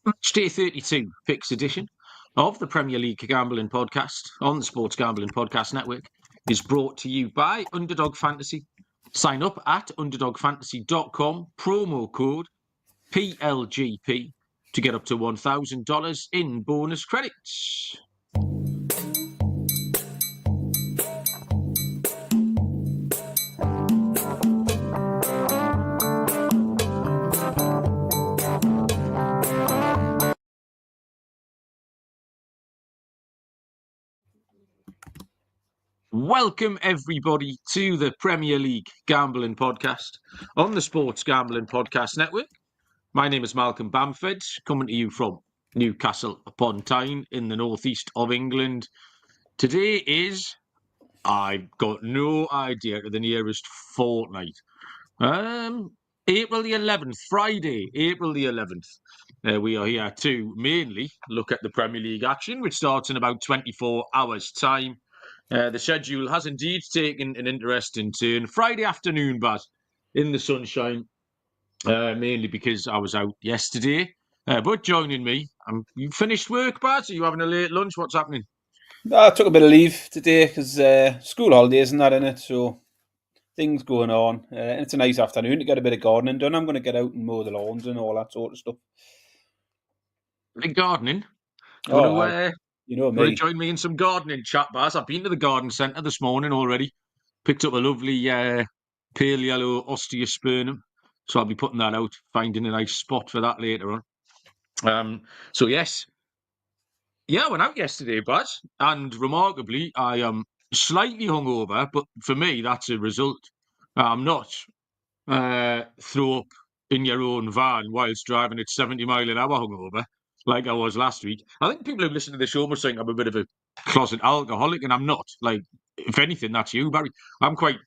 Matchday 32, fixed edition of the Premier League Gambling Podcast on the Sports Gambling Podcast Network is brought to you by Underdog Fantasy. Sign up at underdogfantasy.com, promo code PLGP to get up to $1,000 in bonus credits. Welcome, everybody, to the Premier League Gambling Podcast on the Sports Gambling Podcast Network. My name is Malcolm Bamford, coming to you from Newcastle upon Tyne in the northeast of England. Today is, I've got no idea, to the nearest fortnight. April the 11th, Friday, April the 11th. We are here to mainly look at the Premier League action, which starts in about 24 hours' time. The schedule has indeed taken an interesting turn. Friday afternoon, but in the sunshine, mainly because I was out yesterday. But joining me, you finished work, Baz? Are you having a late lunch? What's happening? I took a bit of leave today because school holidays and that in it, so things going on. And it's a nice afternoon to get a bit of gardening done. I'm going to get out and mow the lawns and all that sort of stuff. Big gardening? You know Want to me. join me in some gardening chat, Baz? I've been to the garden centre this morning already. Picked up a lovely pale yellow osteospermum. So I'll be putting that out, finding a nice spot for that later on. So yes. Yeah, I went out yesterday, Baz. And remarkably, I am slightly hungover, but for me, that's a result. I'm not throw up in your own van whilst driving at 70 mile an hour hungover, like I was last week. I think people who listen to the show must think I'm a bit of a closet alcoholic, and I'm not. Like, if anything, that's you, Barry. I'm quite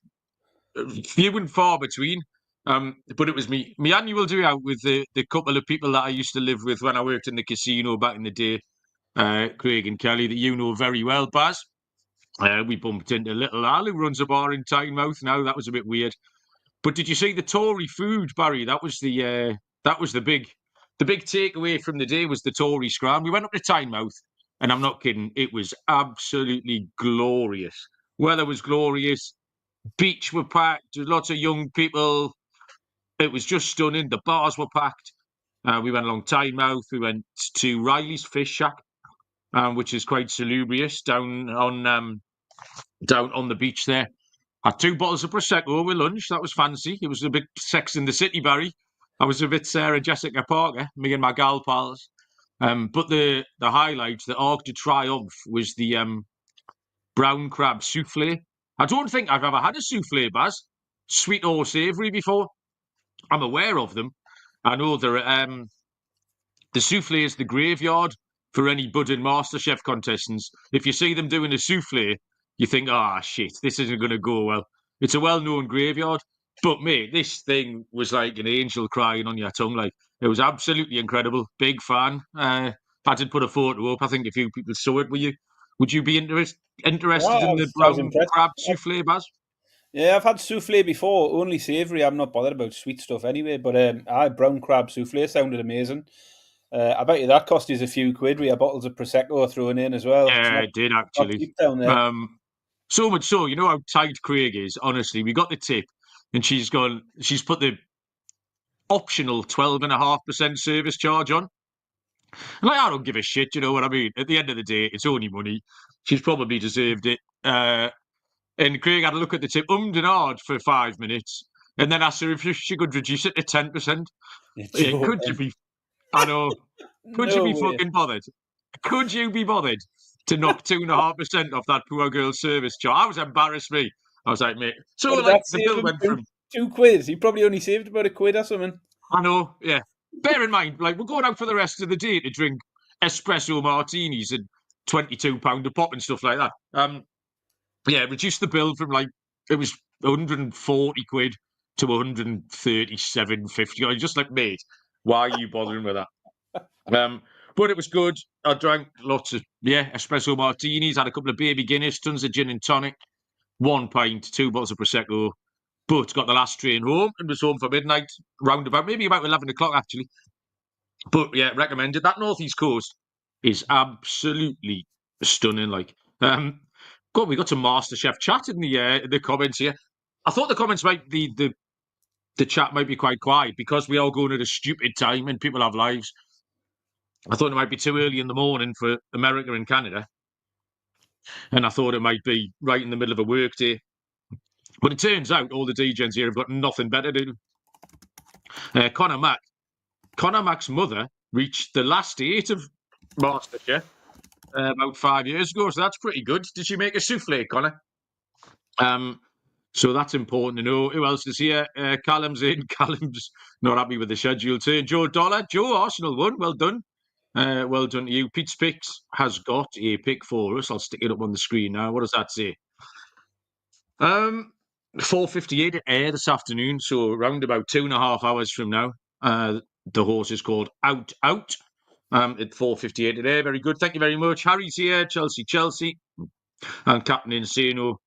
few and far between. But it was me annual day out with the couple of people that I used to live with when I worked in the casino back in the day, Craig and Kelly, that you know very well, Baz. We bumped into little Al, who runs a bar in Tynemouth now. That was a bit weird. But did you see the Tory food, Barry? That was the big takeaway from the day was the Tory scram. We went up to Tynemouth, and I'm not kidding, it was absolutely glorious. Weather was glorious. Beach were packed. There was lots of young people. It was just stunning. The bars were packed. We went along Tynemouth. We went to Riley's Fish Shack, which is quite salubrious down on the beach there. Had 2 bottles of Prosecco with lunch. That was fancy. It was a bit Sex in the City, Barry. I was a bit Sarah Jessica Parker, me and my gal pals. But the highlight, the arc de triomphe, was the brown crab souffle. I don't think I've ever had a souffle, Baz, sweet or savoury, before. I'm aware of them. I know the souffle is the graveyard for any budding MasterChef contestants. If you see them doing a souffle, you think, shit, this isn't going to go well. It's a well-known graveyard. But, mate, this thing was like an angel crying on your tongue. Like, it was absolutely incredible. Big fan. I did put a photo up. I think a few people saw it. Would you be interested in the brown crab souffle, Baz? Yeah, I've had souffle before, only savoury. I'm not bothered about sweet stuff anyway. But brown crab souffle sounded amazing. I bet you that cost you a few quid with your bottles of Prosecco thrown in as well. Yeah, it did actually. Down there. So much so, you know how tight Craig is. Honestly, we got the tip, and she's put the optional 12.5% service charge on. And I don't give a shit, you know what I mean? At the end of the day, it's only money. She's probably deserved it. And Craig had a look at the tip, and hard for 5 minutes, and then asked her if she could reduce it to 10%. Could you be? I know. Could you be fucking bothered? Could you be bothered to knock 2.5% off that poor girl's service charge? I was embarrassed, me. I was like, mate. So like the bill went from 2 quid. He probably only saved about a quid or something. I know, yeah. Bear in mind, like, we're going out for the rest of the day to drink espresso martinis and £22 a pop and stuff like that. Reduced the bill from it was 140 quid to 137.50. I was just like, mate, why are you bothering with that? But it was good. I drank lots of espresso martinis. Had a couple of baby Guinness, tons of gin and tonic, 1 pint, 2 bottles of Prosecco. But got the last train home and was home for midnight, maybe about 11 o'clock actually. But yeah, recommended. That Northeast Coast is absolutely stunning. Like, God, we got some MasterChef chat in the comments here. I thought the comments might the chat might be quite quiet because we are going at a stupid time and people have lives. I thought it might be too early in the morning for America and Canada, and I thought it might be right in the middle of a work day. But it turns out all the DJs here have got nothing better to do. Connor Mack's mother reached the last 8 of MasterChef about 5 years ago, so that's pretty good. Did she make a souffle, Connor? So that's important to know. Who else is here? Callum's in. Callum's not happy with the schedule too. Joe Dollar. Joe, Arsenal won. Well done. Well done to you. Pete's Picks has got a pick for us. I'll stick it up on the screen now. What does that say? 4:58 at air this afternoon, so around about 2.5 hours from now. The horse is called Out Out. At 4:58 at air. Very good. Thank you very much. Harry's here. Chelsea. And Captain Insano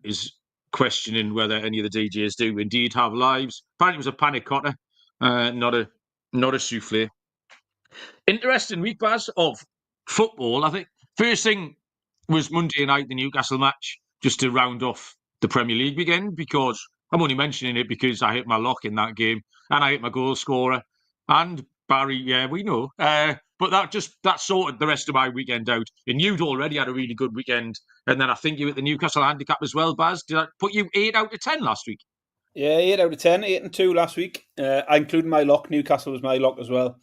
is questioning whether any of the DJs do indeed have lives. Apparently, it was a panic cotter, not a souffle. Interesting week, Baz, of football. I think first thing was Monday night, the Newcastle match, just to round off the Premier League weekend, because I'm only mentioning it because I hit my lock in that game and I hit my goal scorer. And Barry, yeah, we know. But that sorted the rest of my weekend out. And you'd already had a really good weekend. And then I think you hit the Newcastle handicap as well, Baz. Did I put you 8 out of 10 last week? Yeah, 8 out of 10, 8 and 2 last week. I included my lock. Newcastle was my lock as well.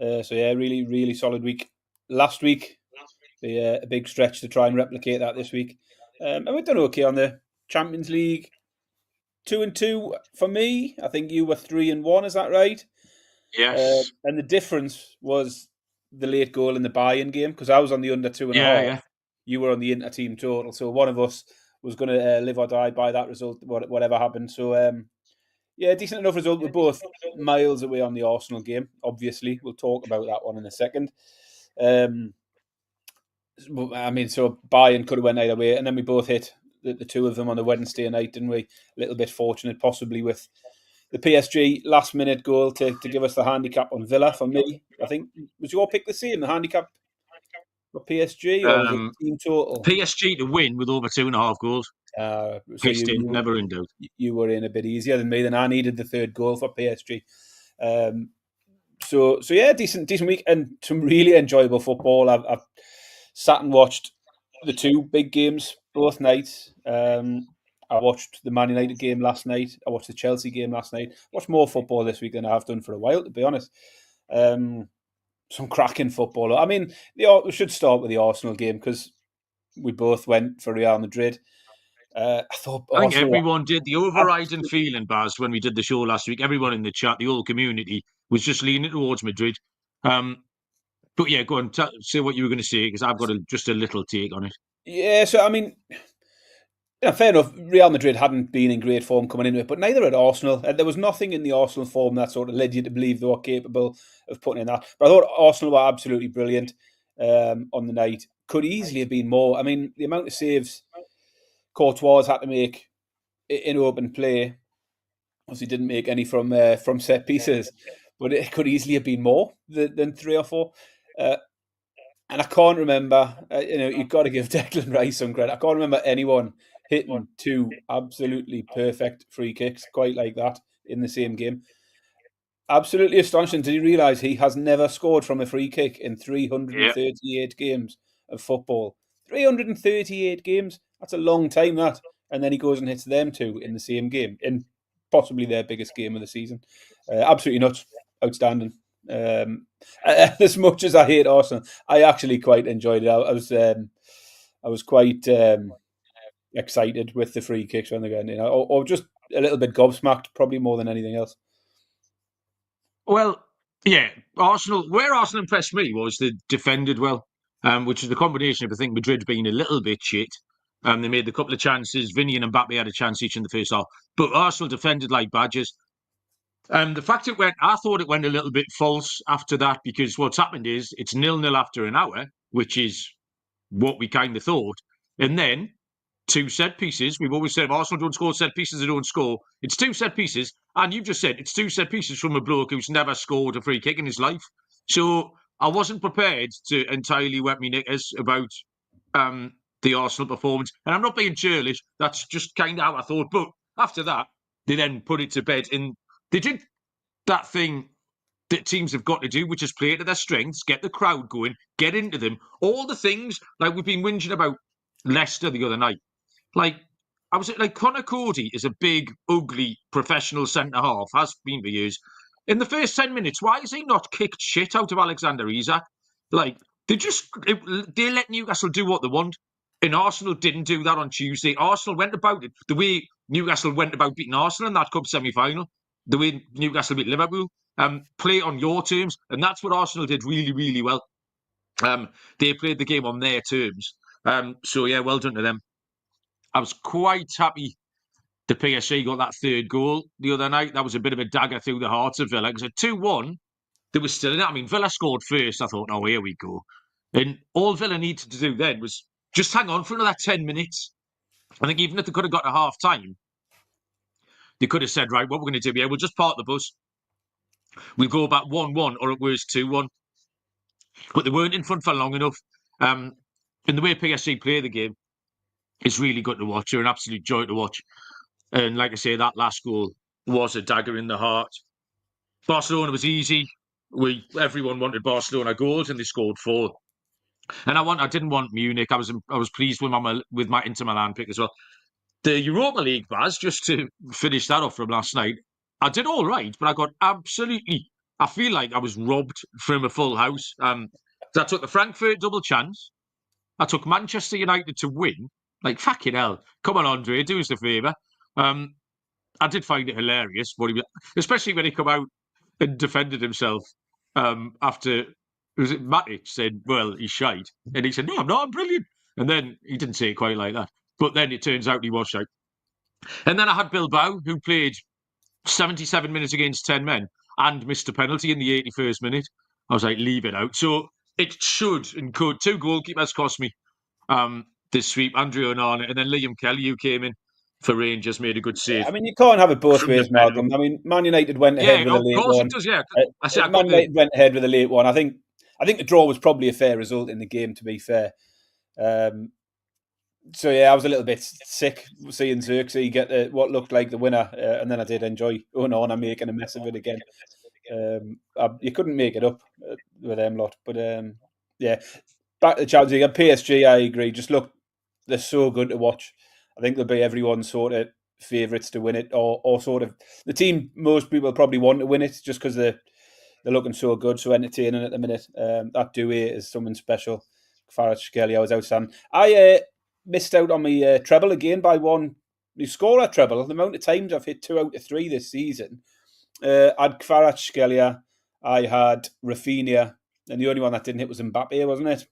So yeah, really, really solid week. Last week, a big stretch to try and replicate that this week. And we've done okay on the Champions League. 2 and 2 for me. I think you were 3 and 1. Is that right? Yes. And the difference was the late goal in the buy-in game, because I was on the under 2.5. Yeah. You were on the inter-team total. So one of us was going to live or die by that result, whatever happened. So yeah, decent enough result. We're both miles away on the Arsenal game. Obviously, we'll talk about that one in a second. I mean, so buy-in could have went either way, and then we both hit the two of them on the Wednesday night, didn't we? A little bit fortunate, possibly, with the PSG last-minute goal to give us the handicap on Villa. For me, I think, was your pick the same, the handicap for PSG, or was it team total? PSG to win with over 2.5 goals. So never in doubt. You were in a bit easier than me. Then I needed the third goal for PSG. So yeah, decent week and some really enjoyable football. I've sat and watched the two big games both nights. I watched the Man United game last night. I watched the Chelsea game last night. Watched more football this week than I have done for a while, to be honest. Some cracking football. I mean, we should start with the Arsenal game because we both went for Real Madrid. I think everyone did. The overriding feeling, Baz, when we did the show last week, everyone in the chat, the whole community, was just leaning towards Madrid. But yeah, go on, say what you were going to say, because I've got just a little take on it. Yeah, so I mean, fair enough. Real Madrid hadn't been in great form coming into it, but neither had Arsenal. There was nothing in the Arsenal form that sort of led you to believe they were capable of putting in that. But I thought Arsenal were absolutely brilliant on the night. Could easily have been more. I mean, the amount of saves Courtois had to make in open play, obviously didn't make any from set pieces, but it could easily have been more than 3 or 4. And I can't remember, you've got to give Declan Rice some credit. I can't remember anyone hitting 2 absolutely perfect free kicks quite like that in the same game. Absolutely astonishing. Did you realise he has never scored from a free kick in 338 games of football? 338 games? That's a long time, that. And then he goes and hits them 2 in the same game, in possibly their biggest game of the season. Absolutely nuts. Outstanding. As much as I hate Arsenal, I actually quite enjoyed it. I was quite excited with the free kicks when they got in, or just a little bit gobsmacked, probably more than anything else. Well, yeah, where Arsenal impressed me was they defended well, which is the combination of, I think, Madrid being a little bit shit. They made a couple of chances. Vinny and Mbappe had a chance each in the first half, but Arsenal defended like badgers. The fact I thought it went a little bit false after that, because what's happened is it's 0-0 after an hour, which is what we kind of thought. And then 2 set pieces. We've always said if Arsenal don't score set pieces, they don't score. It's 2 set pieces. And you've just said it's 2 set pieces from a bloke who's never scored a free kick in his life. So I wasn't prepared to entirely wet me knickers about the Arsenal performance. And I'm not being churlish. That's just kind of how I thought. But after that, they then put it to bed. And they did that thing that teams have got to do, which is play to their strengths, get the crowd going, get into them. All the things like we've been whinging about Leicester the other night. Like, I was like, Connor Cody is a big, ugly, professional centre half, has been for years. In the first 10 minutes, why has he not kicked shit out of Alexander Isak? Like, they let Newcastle do what they want. And Arsenal didn't do that on Tuesday. Arsenal went about it the way Newcastle went about beating Arsenal in that cup semi-final, the way Newcastle beat Liverpool. Play on your terms. And that's what Arsenal did really, really well. They played the game on their terms. So, yeah, well done to them. I was quite happy the PSG got that 3rd goal the other night. That was a bit of a dagger through the heart of Villa. Because at 2-1, they were still in it. I mean, Villa scored first. I thought, oh, here we go. And all Villa needed to do then was just hang on for another 10 minutes. I think even if they could have got to half-time, they could have said, right, what we're going to do here, we'll just park the bus. We'll go back 1-1 or at worst 2-1. But they weren't in front for long enough. And the way PSG play the game, it's really good to watch. They're an absolute joy to watch. And like I say, that last goal was a dagger in the heart. Barcelona was easy. Everyone wanted Barcelona goals, and they scored 4. And I didn't want Munich. I was pleased with my Inter Milan pick as well. The Europa League, Baz, just to finish that off from last night, I did all right, but I got absolutely. I feel like I was robbed from a full house. I took the Frankfurt double chance. I took Manchester United to win. Like, fucking hell. Come on, Andre, do us a favour. I did find it hilarious, especially when he come out and defended himself after, was it Matic said, well, he's shite. And he said, no, I'm not, I'm brilliant. And then he didn't say it quite like that. But then it turns out he was shite. And then I had Bilbao, who played 77 minutes against 10 men and missed a penalty in the 81st minute. I was like, leave it out. So it should and could. 2 goalkeepers cost me this sweep. Andrew Onana and then Liam Kelly, who came in for Rangers, made a good save. Yeah, I mean, you can't have it both ways, Malcolm. I mean, Man United went ahead with a late one. It does, yeah. Man United went ahead with a late one. I think the draw was probably a fair result in the game, to be fair. So, yeah, I was a little bit sick seeing Xerxes get what looked like the winner, and then I did enjoy Onana making a mess of it again. You couldn't make it up with them lot. But, yeah, back to the Champions League. PSG, I agree. Just look, they're so good to watch. I think they'll be everyone's sort of favourites to win it, or sort of the team most people probably want to win it just because they're looking so good, so entertaining at the minute. That duet is something special. Kvaratskhelia was outstanding. I missed out on my treble again by one. You score a treble. The amount of times I've hit 2 out of 3 this season. I had Kvaratskhelia, I had Rafinha, and the only one that didn't hit was Mbappe, wasn't it?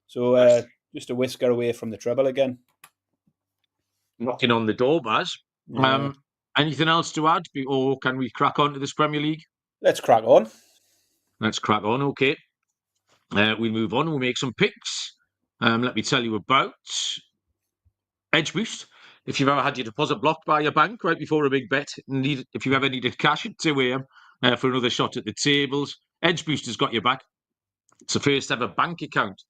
So just a whisker away from the treble again. Knocking on the door, Baz. Yeah. Anything else to add, or can we crack on to this Premier League? Let's crack on. Okay. We'll move on. We'll make some picks. Let me tell you about Edge Boost. If you've ever had your deposit blocked by your bank right before a big bet, if you've ever needed cash at 2 a.m. For another shot at the tables, Edge Boost has got your back. It's the first ever bank account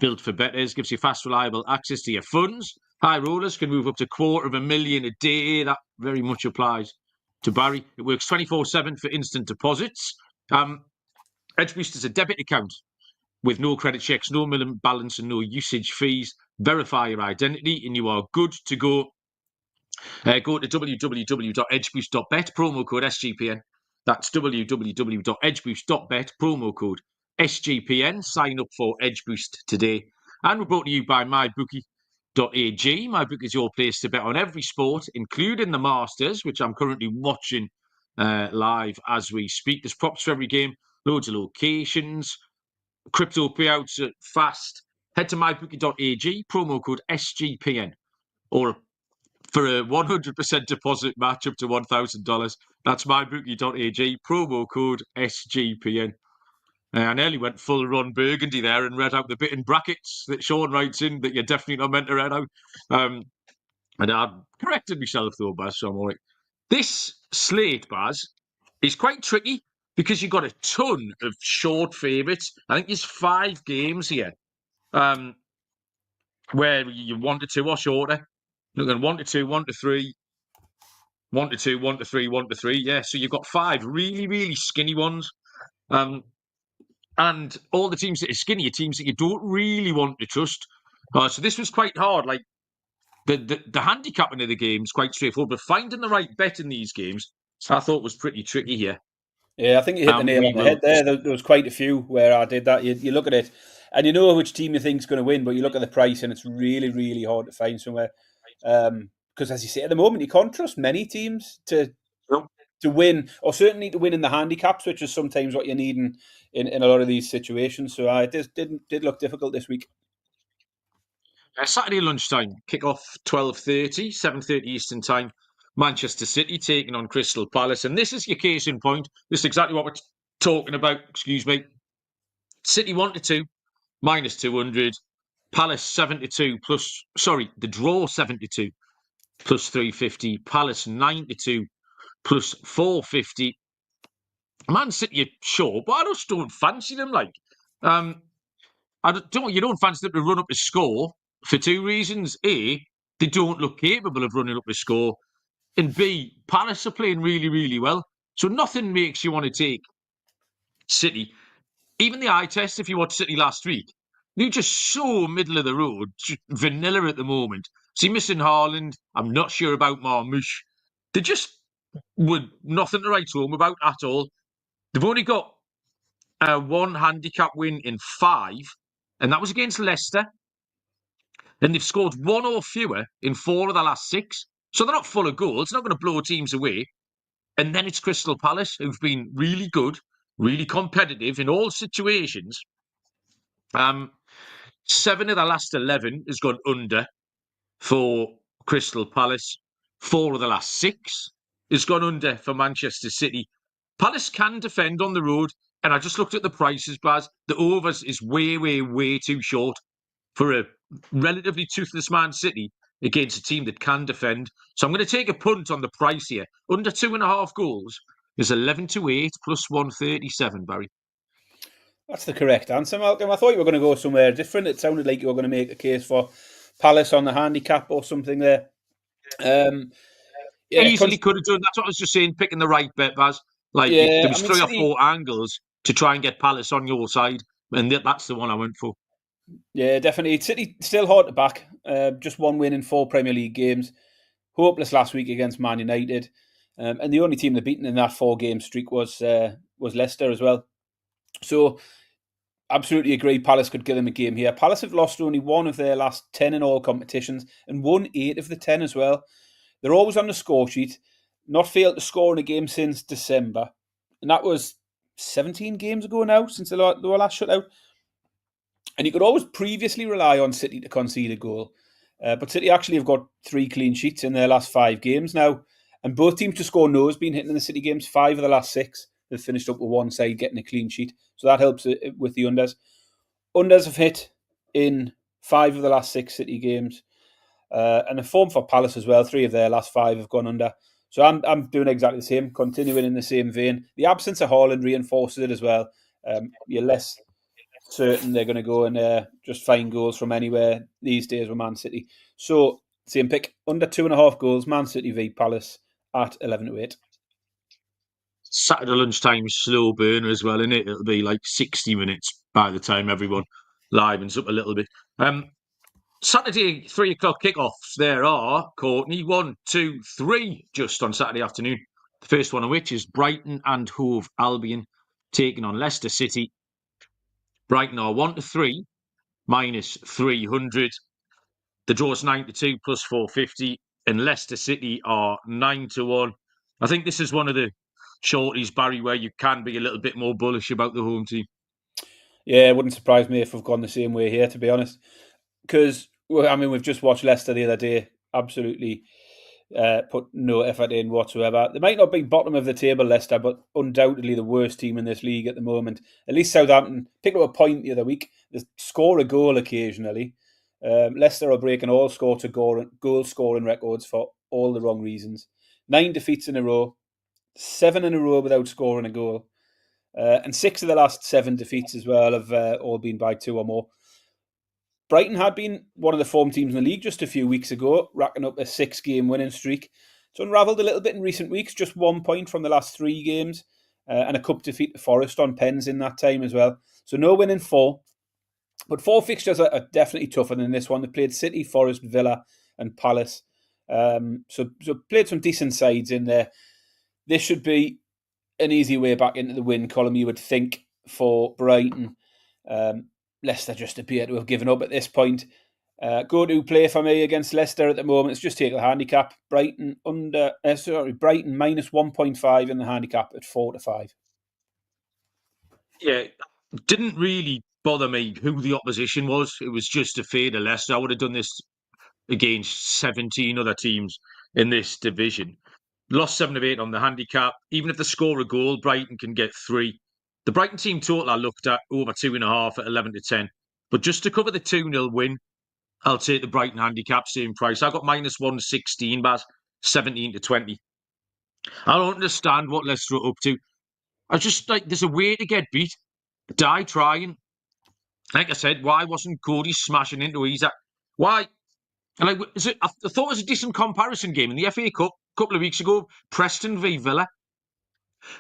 built for bettors, gives you fast, reliable access to your funds. High rollers can move up to $250,000 a day. That very much applies to Barry. It works 24/7 for instant deposits. Edge Boost is a debit account with no credit checks, no minimum balance and no usage fees. Verify your identity and you are good to go. Go to www.edgeboost.bet, promo code SGPN. That's www.edgeboost.bet, promo code SGPN. Sign up for Edge Boost today. And we're brought to you by mybookie.ag. MyBookie is your place to bet on every sport, including the Masters, which I'm currently watching live as we speak. There's props for every game, loads of locations, crypto payouts are fast. Head to mybookie.ag, promo code SGPN, or for a 100% deposit match up to $1,000. That's mybookie.ag, promo code SGPN. I nearly went full Ron Burgundy there and read out the bit in brackets that Sean writes in that you're definitely not meant to read out. And I corrected myself though, Baz, so I'm all right. This slate, Baz, is quite tricky because you've got a ton of short favourites. I think there's 5 games here where you 1 to 2 or shorter. Look at 1 to 2, 1 to 3, 1 to 2, 1 to 3, 1 to 3. Yeah, so you've got 5 really, really skinny ones. And all the teams that are skinny are teams that you don't really want to trust. So this was quite hard. Like the handicapping of the game is quite straightforward, but finding the right bet in these games, I thought was pretty tricky here. Yeah, I think you hit the nail on the head there. There was quite a few where I did that. You look at it, and you know which team you think is going to win, but you look at the price, and it's really, really hard to find somewhere. Because as you say, at the moment, you can't trust many teams to win, or certainly to win in the handicaps, which is sometimes what you need in a lot of these situations. So it did look difficult this week. Saturday lunchtime, kick-off 12:30, 7:30 Eastern Time. Manchester City taking on Crystal Palace. And this is your case in point. This is exactly what we're talking about. Excuse me. City 1 to 2, minus 200. Palace 7 to 2 plus, sorry, the draw 7 to 2 plus 350. Palace 9 to 2 plus 450. Man City are sure, but I just don't fancy them. Like, you don't fancy them to run up a score for 2 reasons. A, they don't look capable of running up a score. And B, Palace are playing really, really well. So nothing makes you want to take City. Even the eye test, if you watched City last week, they're just so middle of the road, vanilla at the moment. See, missing Haaland, I'm not sure about Marmoush. They just were nothing to write home about at all. They've only got 1 handicap win in 5, and that was against Leicester. And they've scored 1 or fewer in 4 of the last 6. So they're not full of goals. They're not going to blow teams away. And then it's Crystal Palace, who've been really good, really competitive in all situations. 7 of the last 11 has gone under for Crystal Palace. 4 of the last 6 has gone under for Manchester City. Palace can defend on the road, and I just looked at the prices, Baz. The overs is way, way, way too short for a relatively toothless Man City against a team that can defend. So I'm going to take a punt on the price here. Under 2.5 goals is 11 to 8 plus 137, Barry. That's the correct answer, Malcolm. I thought you were going to go somewhere different. It sounded like you were going to make a case for Palace on the handicap or something there. Easily could have done. That's what I was just saying, picking the right bet, Baz. There was 3 or 4 angles to try and get Palace on your side, and that's the one I went for. Yeah, definitely. City still hard to back. Just 1 win in 4 Premier League games. Hopeless last week against Man United. And the only team they've beaten in that 4-game streak was Leicester as well. So, absolutely agree. Palace could give them a game here. Palace have lost only 1 of their last 10 in all competitions and won 8 of the 10 as well. They're always on the score sheet. Not failed to score in a game since December. And that was 17 games ago now since they were last shut out. And you could always previously rely on City to concede a goal. But City actually have got 3 clean sheets in their last 5 games now. And both teams to score no has been hitting in the City games. 5 of the last 6 have finished up with one side getting a clean sheet. So that helps with the unders. Unders have hit in 5 of the last 6 City games. And the form for Palace as well. 3 of their last 5 have gone under. So I'm doing exactly the same, continuing in the same vein. The absence of Haaland reinforces it as well. You're less certain they're going to go and just find goals from anywhere these days with Man City. So, same pick, under 2.5 goals, Man City v Palace at 11 to 8. Saturday lunchtime slow burner as well, innit? It'll be like 60 minutes by the time everyone livens up a little bit. Saturday 3 o'clock kickoffs. There are, Courtney, 1, 2, 3 just on Saturday afternoon. The first one of which is Brighton and Hove Albion taking on Leicester City. Brighton are 1 to 3, minus 300. The draw's 9 to 2 plus 450, and Leicester City are 9 to 1. I think this is one of the shorties, Barry, where you can be a little bit more bullish about the home team. Yeah, it wouldn't surprise me if we've gone the same way here, to be honest. Because, we've just watched Leicester the other day. Absolutely put no effort in whatsoever. They might not be bottom of the table, Leicester, but undoubtedly the worst team in this league at the moment. At least Southampton picked up a point the other week. They score a goal occasionally. Leicester are breaking all goal scoring records for all the wrong reasons. 9 defeats in a row, 7 in a row without scoring a goal. And 6 of the last 7 defeats as well have all been by 2 or more. Brighton had been one of the form teams in the league just a few weeks ago, racking up a 6-game winning streak. It's unravelled a little bit in recent weeks, just 1 point from the last 3 games, and a cup defeat to Forest on pens in that time as well. So no win in 4. But 4 fixtures are definitely tougher than this one. They played City, Forest, Villa and Palace. So played some decent sides in there. This should be an easy way back into the win column, you would think, for Brighton. Leicester just appear to have given up at this point. Go-to play for me against Leicester at the moment is just take the handicap. Brighton minus 1.5 in the handicap at 4-5. Yeah, didn't really bother me who the opposition was. It was just a fade of Leicester. I would have done this against 17 other teams in this division. Lost 7 of 8 on the handicap. Even if they score a goal, Brighton can get 3. The Brighton team total I looked at over 2.5 at 11-10. But just to cover the 2-0 win, I'll take the Brighton handicap, same price. I got minus 116, Baz, 17-20. I don't understand what Leicester are up to. I just like, there's a way to get beat. Die trying. Like I said, why wasn't Cody smashing into Isaac? Why? And like, I thought it was a decent comparison game in the FA Cup a couple of weeks ago. Preston v Villa.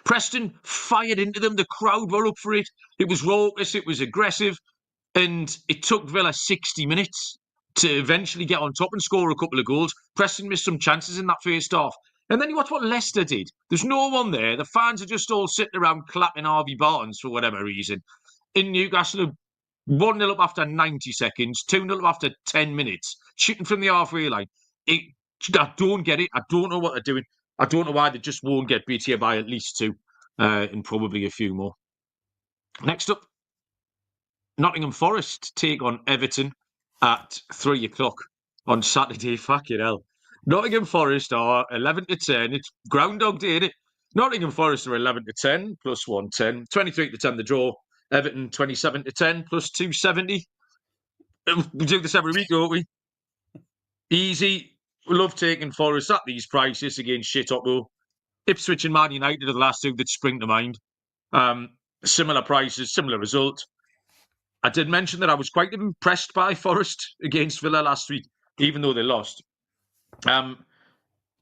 Preston fired into them. The crowd were up for it. It was raucous. It was aggressive. And it took Villa 60 minutes to eventually get on top and score a couple of goals. Preston missed some chances in that first half. And then you watch what Leicester did. There's no one there. The fans are just all sitting around clapping Harvey Barnes for whatever reason. In Newcastle, 1-0 up after 90 seconds, 2-0 up after 10 minutes, shooting from the halfway line. I don't get it. I don't know what they're doing. I don't know why they just won't get beat here by at least 2 and probably a few more. Next up, Nottingham Forest take on Everton at 3 o'clock on Saturday. Fucking hell. Nottingham Forest are 11-10. It's Groundhog Day, isn't it? Nottingham Forest are 11-10, plus 110. 23-10 the draw. Everton 27-10, plus 270. We do this every week, don't we? Easy. We love taking Forest at these prices against shit up though. Ipswich and Man United are the last 2 that spring to mind. Similar prices, similar result. I did mention that I was quite impressed by Forest against Villa last week, even though they lost.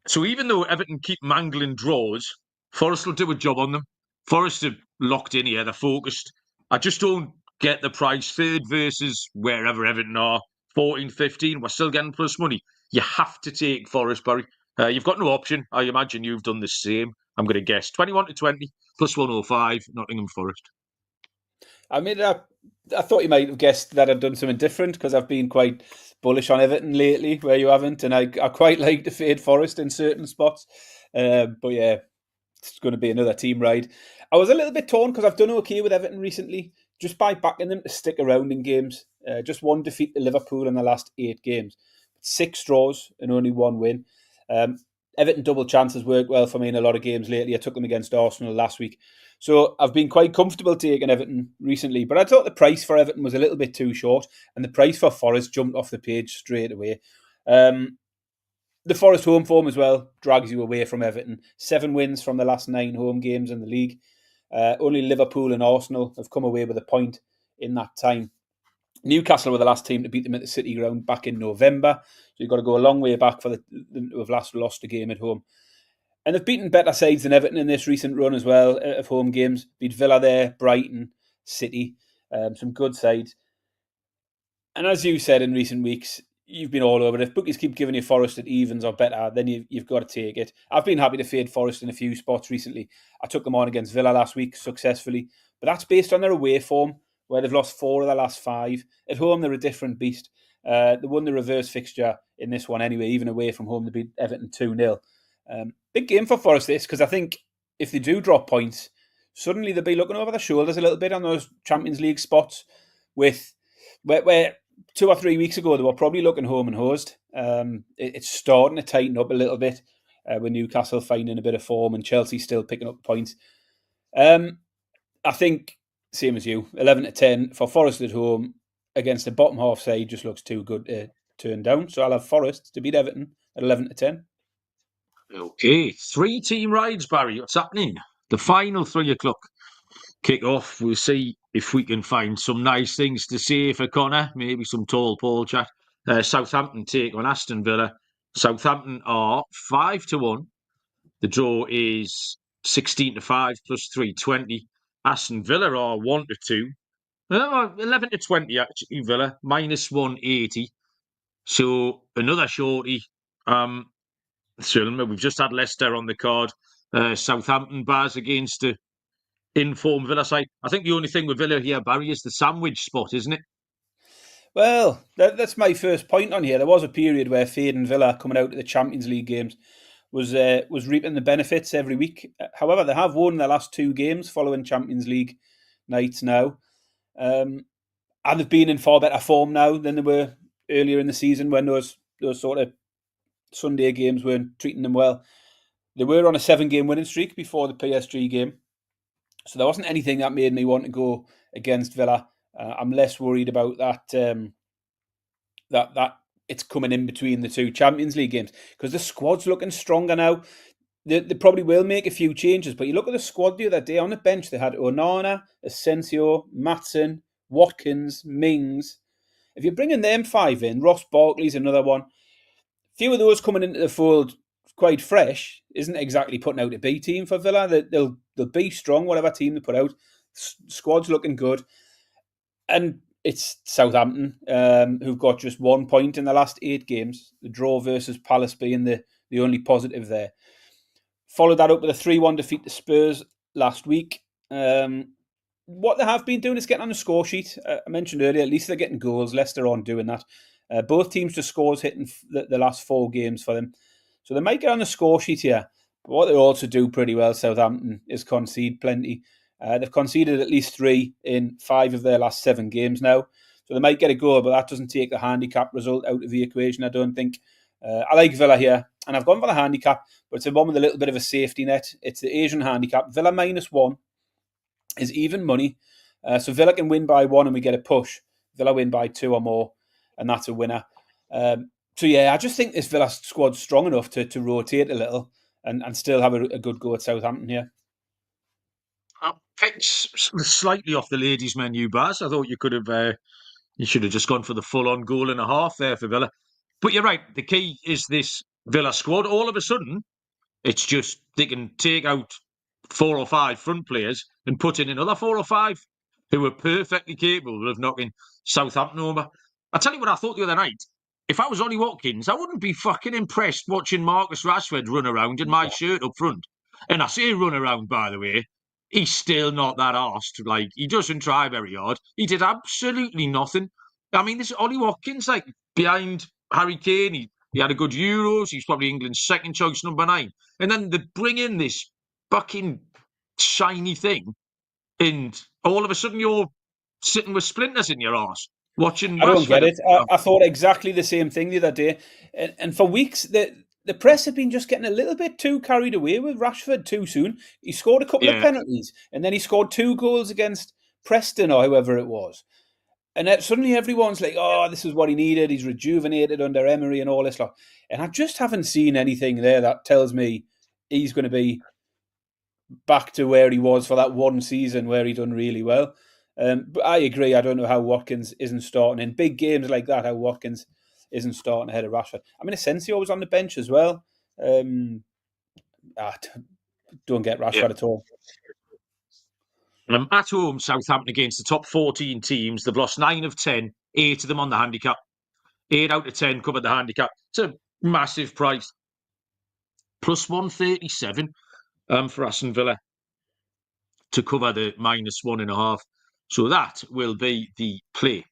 So even though Everton keep mangling draws, Forest will do a job on them. Forest are locked in here, they're focused. I just don't get the price. 3rd versus wherever Everton are, 14-15, we're still getting plus money. You have to take Forest, Barry. You've got no option. I imagine you've done the same. I'm going to guess 21-20, plus 105, Nottingham Forest. I thought you might have guessed that I'd done something different because I've been quite bullish on Everton lately, where you haven't, and I quite like to fade Forest in certain spots. But yeah, it's going to be another team ride. I was a little bit torn because I've done okay with Everton recently, just by backing them to stick around in games. Just 1 defeat to Liverpool in the last 8 games. 6 draws and only 1 win. Everton double chances worked well for me in a lot of games lately. I took them against Arsenal last week. So I've been quite comfortable taking Everton recently, but I thought the price for Everton was a little bit too short, and the price for Forest jumped off the page straight away. The Forest home form as well drags you away from Everton. 7 wins from the last 9 home games in the league. Only Liverpool and Arsenal have come away with a point in that time. Newcastle were the last team to beat them at the City Ground back in November. So you've got to go a long way back for them to have last lost a game at home. And they've beaten better sides than Everton in this recent run as well of home games. Beat Villa there, Brighton, City, some good sides. And as you said in recent weeks, you've been all over it. If bookies keep giving you Forest at evens or better, then you've got to take it. I've been happy to fade Forest in a few spots recently. I took them on against Villa last week successfully, but that's based on their away form, where they've lost 4 of their last 5. At home, they're a different beast. They won the reverse fixture in this one anyway, even away from home. They beat Everton 2-0. Big game for Forest this, because I think if they do drop points, suddenly they'll be looking over their shoulders a little bit on those Champions League spots with where 2 or 3 weeks ago they were probably looking home and hosed. It's starting to tighten up a little bit with Newcastle finding a bit of form and Chelsea still picking up points. I think, same as you, 11-10 for Forest at home. against the bottom half side just looks too good to turn down. So I'll have Forest to beat Everton at 11-10. Okay, 3-team rides, Barry. What's happening? The final 3 o'clock kick-off. We'll see if we can find some nice things to say for Connor. Maybe some tall Paul chat. Southampton take on Aston Villa. Southampton are 5-1. The draw is 16-5 plus 320. Aston Villa are 1-2. 11-20 actually, Villa, minus 180. So another shorty. We've just had Leicester on the card. Southampton bars against the informed Villa side. I think the only thing with Villa here, Barry, is the sandwich spot, isn't it? Well, that's my first point on here. There was a period where Fade and Villa coming out of the Champions League games was reaping the benefits every week. However, they have won their last 2 games following Champions League nights now. And they've been in far better form now than they were earlier in the season when those sort of Sunday games weren't treating them well. They were on a 7-game winning streak before the PSG game. So there wasn't anything that made me want to go against Villa. I'm less worried about that that it's coming in between the 2 Champions League games because the squad's looking stronger now. They probably will make a few changes, but you look at the squad the other day on the bench. They had Onana, Asensio, Maatsen, Watkins, Mings. If you're bringing them 5 in, Ross Barkley's another one. Few of those coming into the fold quite fresh isn't exactly putting out a B team for Villa. They'll be strong, whatever team they put out. Squad's looking good. And it's Southampton, who've got just 1 point in the last 8 games. The draw versus Palace being the only positive there. Followed that up with a 3-1 defeat to Spurs last week. What they have been doing is getting on the score sheet. I mentioned earlier, at least they're getting goals. Leicester aren't doing that. Both teams just scores hitting the last 4 games for them. So they might get on the score sheet here. But what they also do pretty well, Southampton, is concede plenty. They've conceded at least 3 in 5 of their last 7 games now. So they might get a goal, but that doesn't take the handicap result out of the equation, I don't think. I like Villa here, and I've gone for the handicap, but it's a one with a little bit of a safety net. It's the Asian handicap. Villa -1 is even money. So Villa can win by 1 and we get a push. Villa win by 2 or more, and that's a winner. So yeah, I just think this Villa squad's strong enough to rotate a little and still have a good go at Southampton here. I picked slightly off the ladies' menu, Baz. I thought you could have, you should have just gone for the full-on goal and a half there for Villa. But you're right. The key is this Villa squad. All of a sudden, it's just they can take out 4 or 5 front players and put in another 4 or 5 who are perfectly capable of knocking Southampton over. I'll tell you what I thought the other night. If I was Ollie Watkins, I wouldn't be fucking impressed watching Marcus Rashford run around in my shirt up front. And I say run around, by the way. He's still not that arsed. Like, he doesn't try very hard. He did absolutely nothing. I mean, this Ollie Watkins, like, behind Harry Kane, he had a good Euros. He's probably England's second choice number 9. And then they bring in this fucking shiny thing, and all of a sudden you're sitting with splinters in your arse watching. I don't get it. I thought exactly the same thing the other day, and for weeks the press have been just getting a little bit too carried away with Rashford too soon. He scored a couple of penalties, and then he scored 2 goals against Preston or whoever it was. And then suddenly everyone's like, oh, this is what he needed. He's rejuvenated under Emery and all this lot. And I just haven't seen anything there that tells me he's going to be back to where he was for that one season where he done really well. But I agree. I don't know how Watkins isn't starting in big games like that. How Watkins isn't starting ahead of Rashford. I mean, Asensio was on the bench as well. Don't get Rashford at all. At home, Southampton against the top 14 teams. They've lost 9 of 10, 8 of them on the handicap. 8 out of 10 covered the handicap. It's a massive price. Plus 137 for Aston Villa to cover the -1.5. So that will be the play.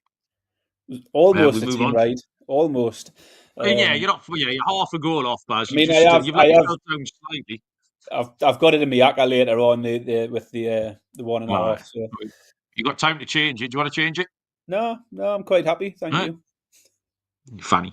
Almost a team right. Almost. Yeah, you're half a goal off, Baz. I mean, you've let yourself down slightly. I've got it in my yakka later on with the 1.5. So. You got time to change it? Do you want to change it? No, I'm quite happy. Thank you. Funny.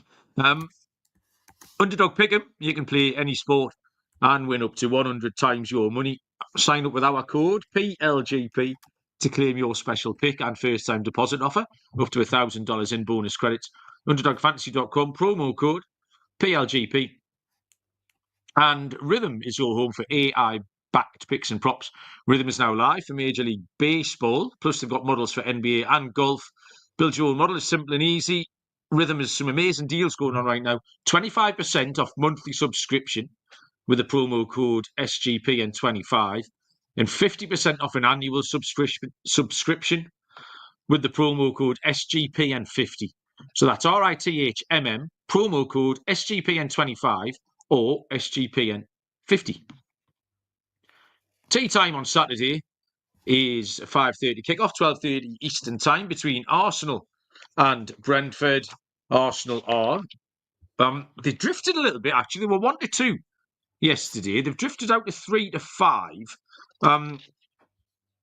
Underdog Pick'em. You can play any sport and win up to 100 times your money. Sign up with our code PLGP to claim your special pick and first-time deposit offer, up to $1,000 in bonus credits. UnderdogFantasy.com, promo code PLGP. And Rhythm is your home for AI-backed picks and props. Rhythm is now live for Major League Baseball, plus they've got models for NBA and golf. Build your own model is simple and easy. Rhythm has some amazing deals going on right now. 25% off monthly subscription with the promo code SGPN25, and 50% off an annual subscription with the promo code SGPN50. So that's RITHMM, promo code SGPN25 or SGPN50. Tea time on Saturday is 5:30 kickoff, 12:30 Eastern time between Arsenal and Brentford. Arsenal are they drifted a little bit, actually. They were 1-2 yesterday. They've drifted out to 3-5.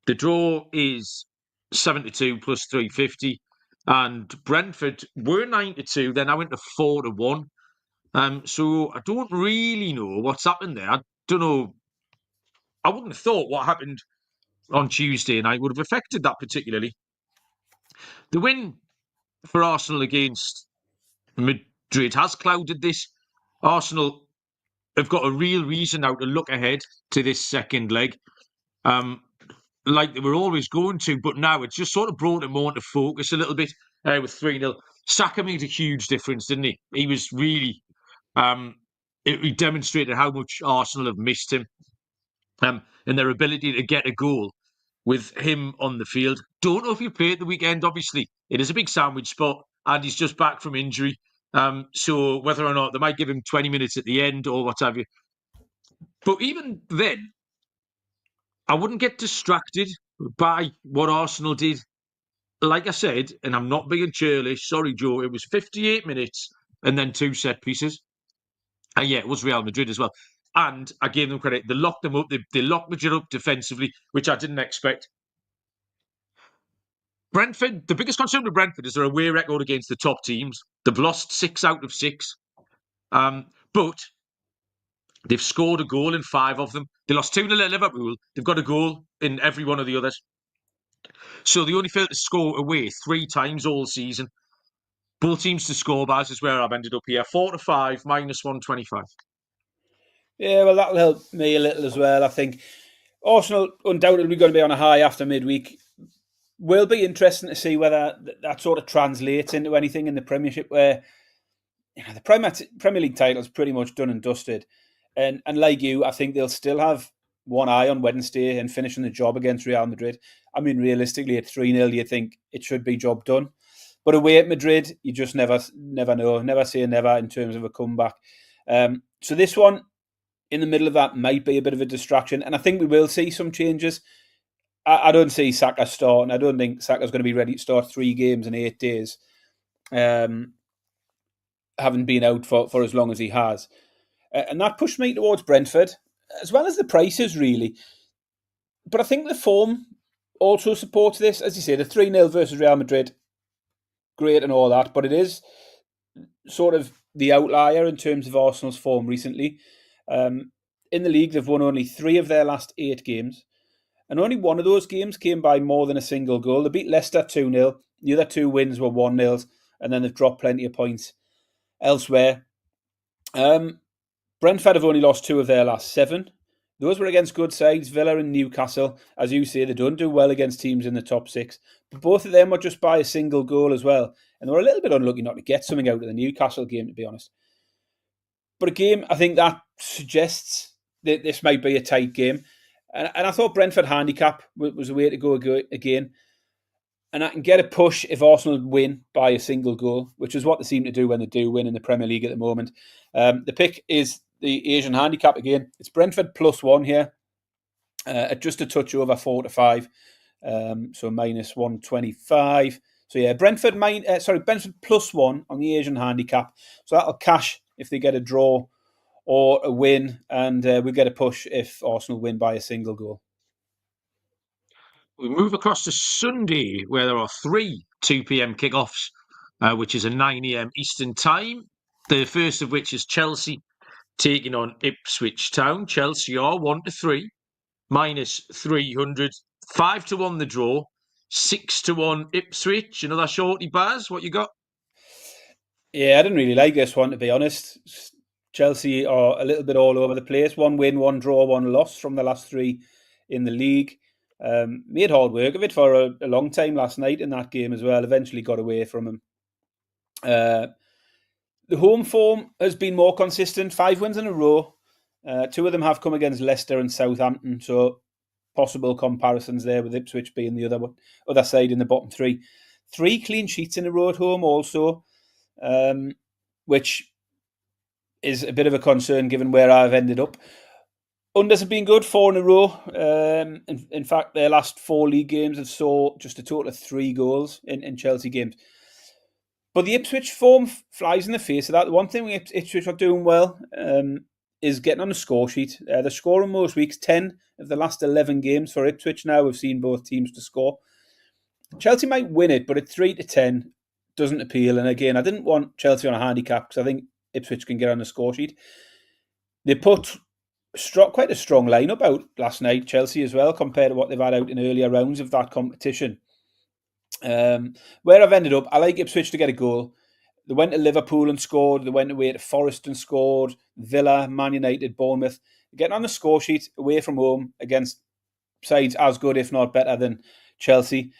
The draw is 7-2 plus 350, and Brentford were 9-2. They're now into 4-1. So I don't really know what's happened there. I don't know. I wouldn't have thought what happened on Tuesday night would have affected that particularly. The win for Arsenal against Madrid has clouded this. Arsenal have got a real reason now to look ahead to this second leg, like they were always going to, but now it's just sort of brought him more into focus a little bit with 3-0. Saka made a huge difference, didn't he? He was really, he demonstrated how much Arsenal have missed him and their ability to get a goal with him on the field. Don't know if he played the weekend, obviously. It is a big sandwich spot, and he's just back from injury. So whether or not they might give him 20 minutes at the end or what have you. But even then, I wouldn't get distracted by what Arsenal did. Like I said, and I'm not being churlish, sorry, Joe, it was 58 minutes and then 2 set pieces. And yeah, it was Real Madrid as well. And I gave them credit. They locked them up. They locked Madrid up defensively, which I didn't expect. Brentford, the biggest concern with Brentford is their away record against the top teams. They've lost 6 out of 6. But they've scored a goal in 5 of them. They lost 2-0 at Liverpool. They've got a goal in every one of the others. So they only failed to score away 3 times all season. Both teams to score, Baz, is where I've ended up here. 4-5, minus 125. Yeah, well, that'll help me a little as well. I think Arsenal undoubtedly going to be on a high after midweek. Will be interesting to see whether that sort of translates into anything in the Premiership, where the Premier League title's pretty much done and dusted. And like you, I think they'll still have one eye on Wednesday and finishing the job against Real Madrid. I mean, realistically, at 3-0, you think it should be job done. But away at Madrid, you just never know. Never say never in terms of a comeback. So this one, in the middle of that, might be a bit of a distraction. And I think we will see some changes. I don't see Saka starting. I don't think Saka's going to be ready to start 3 games in 8 days, having been out for as long as he has. And that pushed me towards Brentford, as well as the prices, really. But I think the form also supports this. As you say, the 3-0 versus Real Madrid, great and all that, but it is sort of the outlier in terms of Arsenal's form recently. In the league, they've won only 3 of their last 8 games. And only one of those games came by more than a single goal. They beat Leicester 2-0. The other 2 wins were 1-0. And then they've dropped plenty of points elsewhere. Brentford have only lost 2 of their last 7. Those were against good sides, Villa and Newcastle. As you say, they don't do well against teams in the top 6. But both of them were just by a single goal as well. And they were a little bit unlucky not to get something out of the Newcastle game, to be honest. But a game, I think that suggests that this might be a tight game. And I thought Brentford handicap was a way to go again. And I can get a push if Arsenal win by a single goal, which is what they seem to do when they do win in the Premier League at the moment. The pick is the Asian handicap again. It's Brentford +1 here, at just a touch over 4-5. So minus 125. So yeah, Brentford +1 on the Asian handicap. So that'll cash if they get a draw or a win, and we get a push if Arsenal win by a single goal. We move across to Sunday, where there are 3 2 p.m. kickoffs, which is a 9 a.m. Eastern time. The first of which is Chelsea taking on Ipswich Town. Chelsea are 1-3, minus 300. 5-1 the draw, 6-1 Ipswich. Another shorty, Baz. What you got? Yeah, I didn't really like this one, to be honest. Chelsea are a little bit all over the place. 1 win, 1 draw, 1 loss from the last 3 in the league. Made hard work of it for a long time last night in that game as well. Eventually got away from him. The home form has been more consistent. 5 wins in a row. 2 of them have come against Leicester and Southampton. So possible comparisons there, with Ipswich being the other side in the bottom 3. 3 clean sheets in a row at home also, which is a bit of a concern given where I've ended up. Unders have been good, 4 in a row. In fact, their last 4 league games have saw just a total of 3 goals in Chelsea games. But the Ipswich form flies in the face of that. The one thing Ipswich are doing well is getting on the score sheet. They're scoring most weeks. 10 of the last 11 games for Ipswich now we've seen both teams to score. Chelsea might win it, but at 3-10 doesn't appeal. And again, I didn't want Chelsea on a handicap because I think Ipswich can get on the score sheet. They put quite a strong lineup out last night, Chelsea as well, compared to what they've had out in earlier rounds of that competition. Where I've ended up, I like Ipswich to get a goal. They went to Liverpool and scored. They went away to Forest and scored. Villa, Man United, Bournemouth. Getting on the score sheet away from home against sides as good, if not better, than Chelsea.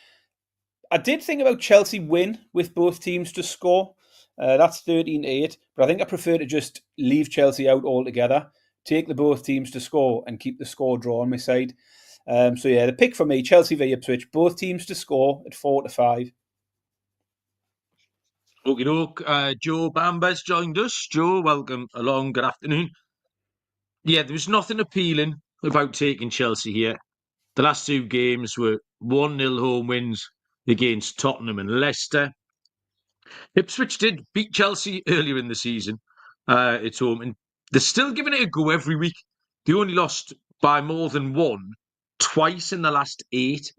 I did think about Chelsea win with both teams to score. That's 13-8. But I think I prefer to just leave Chelsea out altogether, take the both teams to score and keep the score draw on my side. So yeah, the pick for me, Chelsea v Ipswich, both teams to score at 4-5. Okie doke. Joe Bamber's joined us. Joe, welcome along. Good afternoon. Yeah, there was nothing appealing about taking Chelsea here. The last 2 games were 1-0 home wins against Tottenham and Leicester. Ipswich did beat Chelsea earlier in the season at home, and they're still giving it a go every week. They only lost by more than 1 twice in the last 8.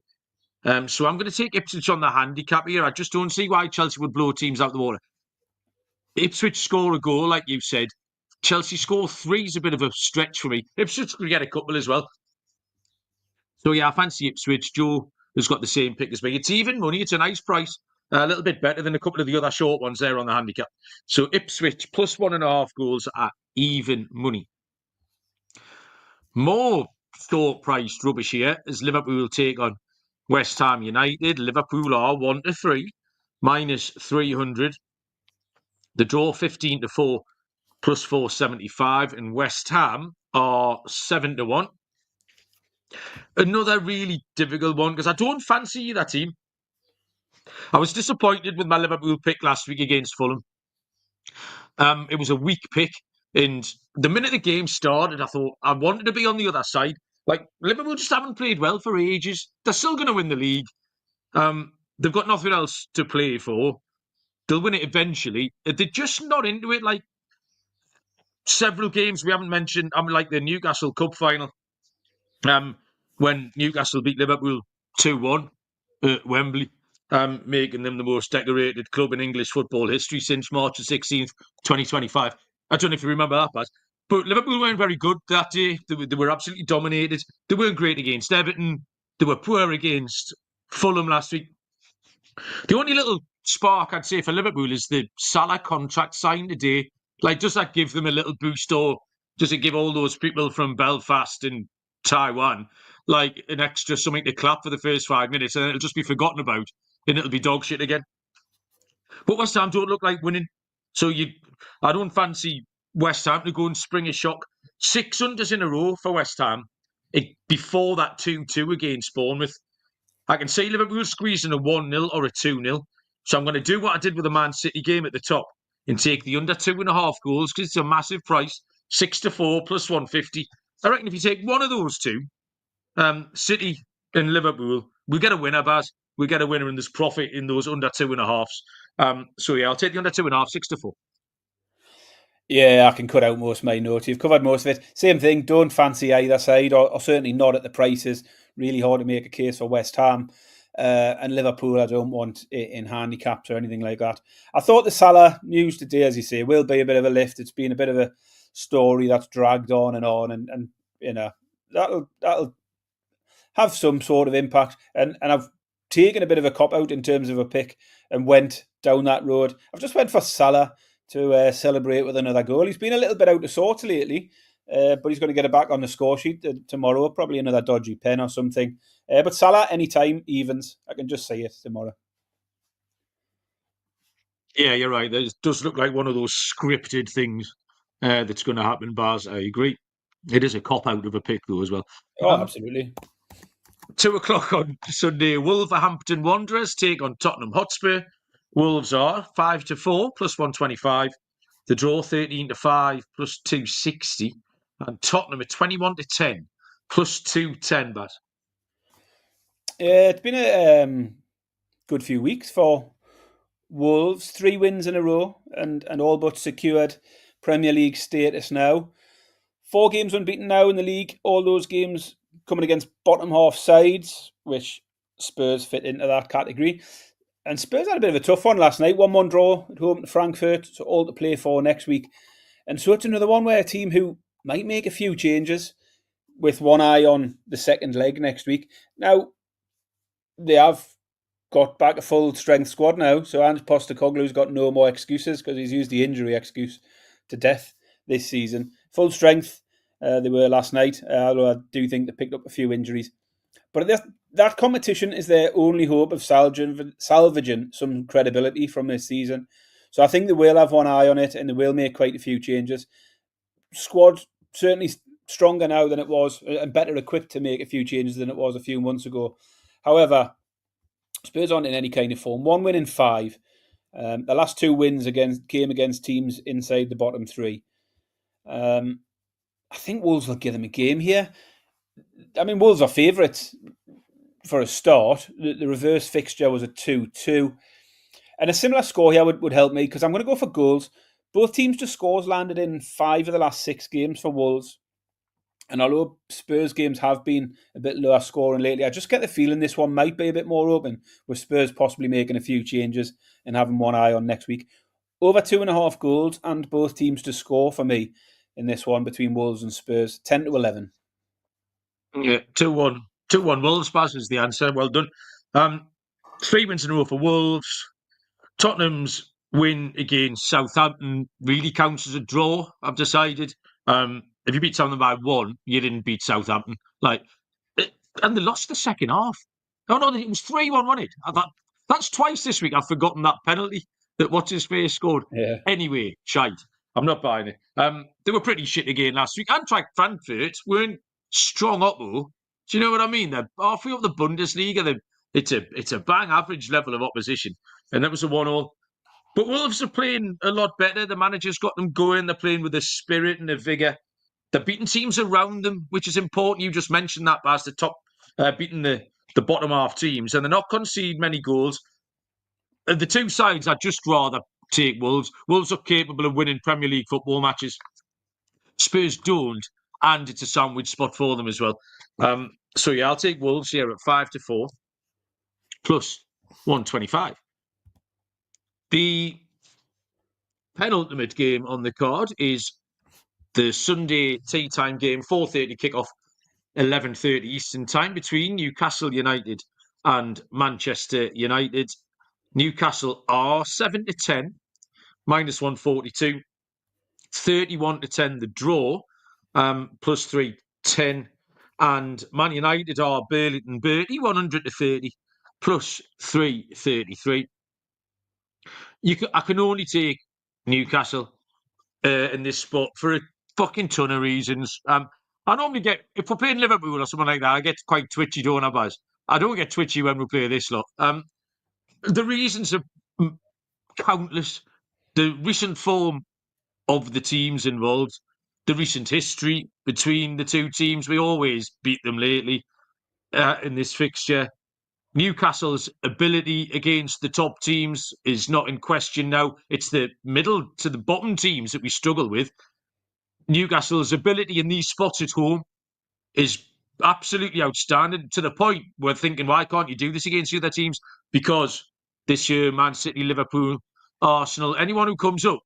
So I'm going to take Ipswich on the handicap here. I just don't see why Chelsea would blow teams out the water. Ipswich score a goal, like you said. Chelsea score 3 is a bit of a stretch for me. Ipswich could get a couple as well. So yeah, I fancy Ipswich. Joe has got the same pick as me. It's even money. It's a nice price. A little bit better than a couple of the other short ones there on the handicap. So Ipswich plus 1.5 goals at even money. More short-priced rubbish here as Liverpool take on West Ham United. Liverpool are 1-3, minus 300. The draw 15-4, plus 475, and West Ham are 7-1. Another really difficult one because I don't fancy either team. I was disappointed with my Liverpool pick last week against Fulham. It was a weak pick, and the minute the game started, I thought I wanted to be on the other side. Like, Liverpool just haven't played well for ages. They're still going to win the league. They've got nothing else to play for. They'll win it eventually. They're just not into it. Like, several games we haven't mentioned, like the Newcastle Cup final, when Newcastle beat Liverpool 2-1 at Wembley, making them the most decorated club in English football history since March the 16th, 2025. I don't know if you remember that, Baz. But Liverpool weren't very good that day. They were absolutely dominated. They weren't great against Everton. They were poor against Fulham last week. The only little spark I'd say for Liverpool is the Salah contract signed today. Like, does that give them a little boost, or does it give all those people from Belfast and Taiwan like an extra something to clap for the first 5 minutes, and it'll just be forgotten about and it'll be dog shit again? But West Ham don't look like winning, so I don't fancy West Ham to go and spring a shock. 6 unders in a row for West Ham before that 2-2 against Bournemouth. I can see Liverpool squeezing a 1-0 or a 2-0. So I'm going to do what I did with the Man City game at the top and take the under 2.5 goals because it's a massive price. 6-4 plus 150. I reckon if you take one of those two, City and Liverpool, we get a winner, Baz. We get a winner, and there's profit in those under 2.5s. So yeah, I'll take the under 2.5, 6-4. Yeah, I can cut out most of my notes. You've covered most of it. Same thing, don't fancy either side, or certainly not at the prices. Really hard to make a case for West Ham. And Liverpool, I don't want in handicaps or anything like that. I thought the Salah news today, as you say, will be a bit of a lift. It's been a bit of a story that's dragged on, and you know, that'll have some sort of impact. And I've taken a bit of a cop-out in terms of a pick and went down that road. I've just went for Salah to celebrate with another goal. He's been a little bit out of sorts lately, but he's going to get it back on the score sheet tomorrow, probably another dodgy pen or something. But Salah, anytime, evens. I can just say it tomorrow. Yeah, you're right. It does look like one of those scripted things that's going to happen, Baz. I agree. It is a cop-out of a pick, though, as well. Oh, absolutely. 2:00 on Sunday, Wolverhampton Wanderers take on Tottenham Hotspur. Wolves are 5-4 plus 125. The draw 13-5 plus 260. And Tottenham are 21-10 plus 210, Baz. Yeah, it's been a good few weeks for Wolves. 3 wins in a row and all but secured Premier League status now. 4 games unbeaten now in the league. All those games coming against bottom half sides, which Spurs fit into that category. And Spurs had a bit of a tough one last night. 1-1 draw at home to Frankfurt, so all to play for next week. And so it's another one where a team who might make a few changes with one eye on the second leg next week. Now, they have got back a full strength squad now, so Ange Postecoglou's got no more excuses because he's used the injury excuse to death this season. Full strength they were last night, although I do think they picked up a few injuries. But that competition is their only hope of salvaging some credibility from this season. So I think they will have one eye on it and they will make quite a few changes. Squad certainly stronger now than it was and better equipped to make a few changes than it was a few months ago. However, Spurs aren't in any kind of form. 1 win in 5. The last 2 wins came against teams inside the bottom 3. I think Wolves will give them a game here. I mean, Wolves are favourites for a start. The reverse fixture was a 2-2. And a similar score here would help me because I'm going to go for goals. Both teams to scores landed in 5 of the last 6 games for Wolves. And although Spurs games have been a bit lower scoring lately, I just get the feeling this one might be a bit more open, with Spurs possibly making a few changes and having one eye on next week. Over 2.5 goals and both teams to score for me in this one between Wolves and Spurs, 10-11. Yeah, 2-1. 2-1 Wolves, Baz is the answer. Well done. 3 wins in a row for Wolves. Tottenham's win against Southampton really counts as a draw, I've decided. If you beat Southampton by 1, you didn't beat Southampton. And they lost the second half. Oh, no, it was 3-1, wasn't it? That's twice this week I've forgotten that penalty that what's-his-face scored. Yeah. Anyway, shite. I'm not buying it. They were pretty shit again last week. Eintracht Frankfurt weren't strong up, though. Do you know what I mean? They're halfway up the Bundesliga. It's a bang average level of opposition. And that was a 1-1. But Wolves are playing a lot better. The manager's got them going. They're playing with a spirit and a vigour. They're beating teams around them, which is important. You just mentioned that, Baz, beating the bottom half teams. And they're not conceding many goals. The two sides, I'd just rather take Wolves. Wolves are capable of winning Premier League football matches. Spurs don't. And it's a sandwich spot for them as well. So, yeah, I'll take Wolves here at 5-4 plus 125. The penultimate game on the card is the Sunday tea time game, 4:30 kickoff, 11:30 Eastern time between Newcastle United and Manchester United. Newcastle are 7-10, minus 142. 31-10 the draw, plus 310. And Man United are Burlington Bertie, 100-30, plus 333. I can only take Newcastle in this spot for a fucking ton of reasons. I normally get, if we're playing Liverpool or something like that, I get quite twitchy, don't I, Baz? I don't get twitchy when we play this lot. The reasons are countless. The recent form of the teams involved, the recent history between the two teams. We always beat them lately in this fixture. Newcastle's ability against the top teams is not in question now. It's the middle to the bottom teams that we struggle with. Newcastle's ability in these spots at home is absolutely outstanding, to the point we're thinking, why can't you do this against the other teams? Because this year, Man City, Liverpool, Arsenal, anyone who comes up,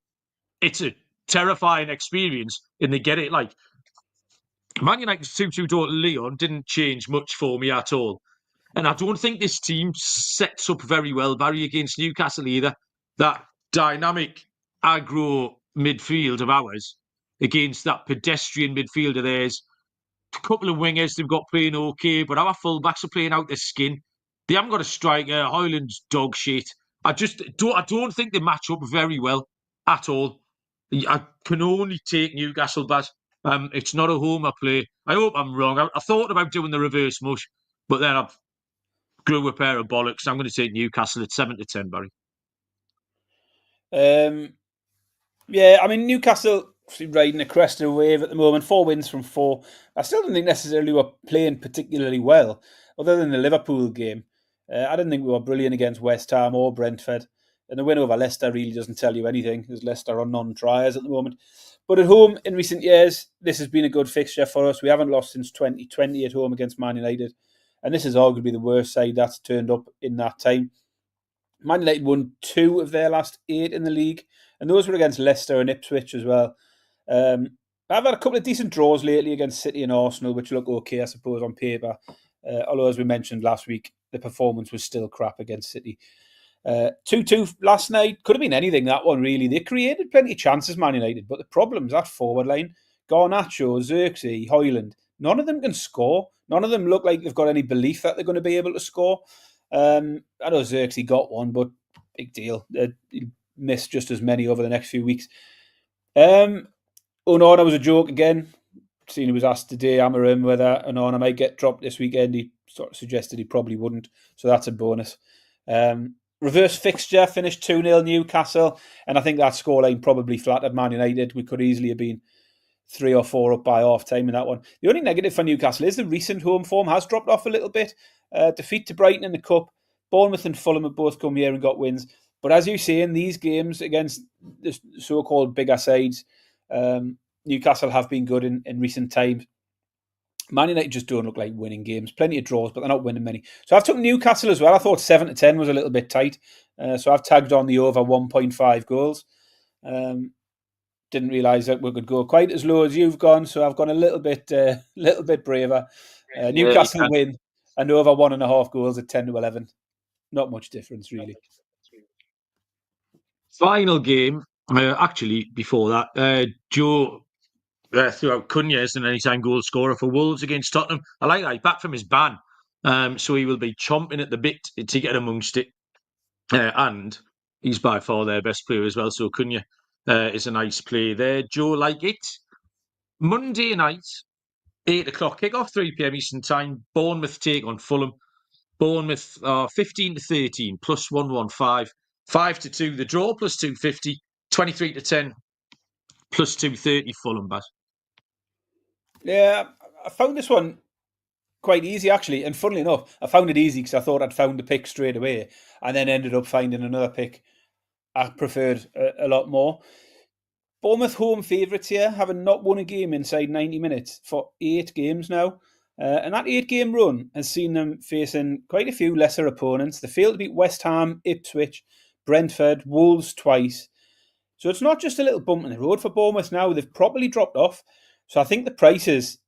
it's a terrifying experience, and they get it. Like, Man United's 2-2 draw to Lyon didn't change much for me at all. And I don't think this team sets up very well, Barry, against Newcastle either. That dynamic aggro midfield of ours against that pedestrian midfield of theirs. A couple of wingers they've got playing okay, but our fullbacks are playing out their skin. They haven't got a striker. Hoyland's dog shit. I don't think they match up very well at all. I can only take Newcastle, but it's not a home I play. I hope I'm wrong. I thought about doing the reverse mush, but then I've grew a pair of bollocks. I'm going to take Newcastle at 7-10, Barry. Yeah, I mean, Newcastle riding a crest of a wave at the moment. 4 wins from 4. I still don't think necessarily we're playing particularly well, other than the Liverpool game. I didn't think we were brilliant against West Ham or Brentford. And the win over Leicester really doesn't tell you anything, as Leicester are non-triers at the moment. But at home, in recent years, this has been a good fixture for us. We haven't lost since 2020 at home against Man United. And this is arguably the worst side that's turned up in that time. Man United won 2 of their last 8 in the league, and those were against Leicester and Ipswich as well. I've had a couple of decent draws lately against City and Arsenal, which look okay, I suppose, on paper. Although, as we mentioned last week, the performance was still crap against City. 2-2 last night. Could have been anything, that one, really. They created plenty of chances, Man United, but the problem's that forward line. Garnacho, Xerxes, Hoyland, none of them can score. None of them look like they've got any belief that they're going to be able to score. I know Xerxes got one, but big deal. He'll miss just as many over the next few weeks. Onana was a joke again. Seeing he was asked today, Amarim, whether Onana might get dropped this weekend. He sort of suggested he probably wouldn't, so that's a bonus. Reverse fixture, finished 2-0 Newcastle, and I think that scoreline probably flattered Man United. We could easily have been 3 or 4 up by half time in that one. The only negative for Newcastle is the recent home form has dropped off a little bit. Defeat to Brighton in the Cup. Bournemouth and Fulham have both come here and got wins. But as you say, in these games against the so-called bigger sides, Newcastle have been good in recent times. Man United just don't look like winning games. Plenty of draws, but they're not winning many. So I've took Newcastle as well. I thought 7-10 was a little bit tight. So I've tagged on the over 1.5 goals. Didn't realise that we could go quite as low as you've gone, so I've gone a little bit braver. Newcastle win and over 1.5 goals at 10-11. Not much difference, really. Final game, actually, before that, Joe threw out Cunha as an anytime goal scorer for Wolves against Tottenham. I like that. He's back from his ban, so he will be chomping at the bit to get amongst it. And he's by far their best player as well, so Cunha is a nice play there. Joe, like it. Monday night, 8 o'clock kickoff, 3 p.m. Eastern Time. Bournemouth take on Fulham. Bournemouth are 15-13, plus 115. 5-2, the draw, plus 250. 23-10, plus 230, Fulham, Baz. Yeah, I found this one quite easy, actually. And funnily enough, I found it easy because I thought I'd found the pick straight away and then ended up finding another pick I preferred a lot more. Bournemouth home favourites here, having not won a game inside 90 minutes for 8 games now. And that 8-game run has seen them facing quite a few lesser opponents. They failed to beat West Ham, Ipswich, Brentford, Wolves twice. So it's not just a little bump in the road for Bournemouth now. They've properly dropped off. So I think the prices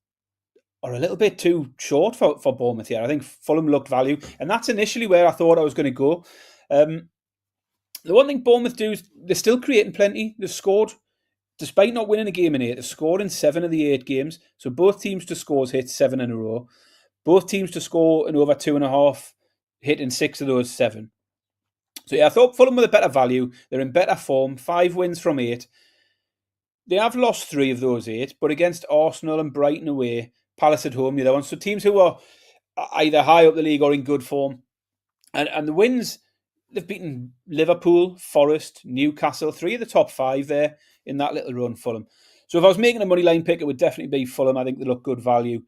are a little bit too short for Bournemouth here. I think Fulham looked value. And that's initially where I thought I was going to go. The one thing Bournemouth do is they're still creating plenty. They've scored. Despite not winning a game in 8, they've scored in 7 of the 8 games. So both teams to score hit 7 in a row. Both teams to score in over 2.5 hit in 6 of those 7. So yeah, I thought Fulham were the better value. They're in better form. 5 wins from 8. They have lost 3 of those 8, but against Arsenal and Brighton away, Palace at home, the other ones. So teams who are either high up the league or in good form. And the wins, they've beaten Liverpool, Forest, Newcastle, 3 of the top 5 there in that little run, Fulham. So if I was making a money line pick, it would definitely be Fulham. I think they look good value.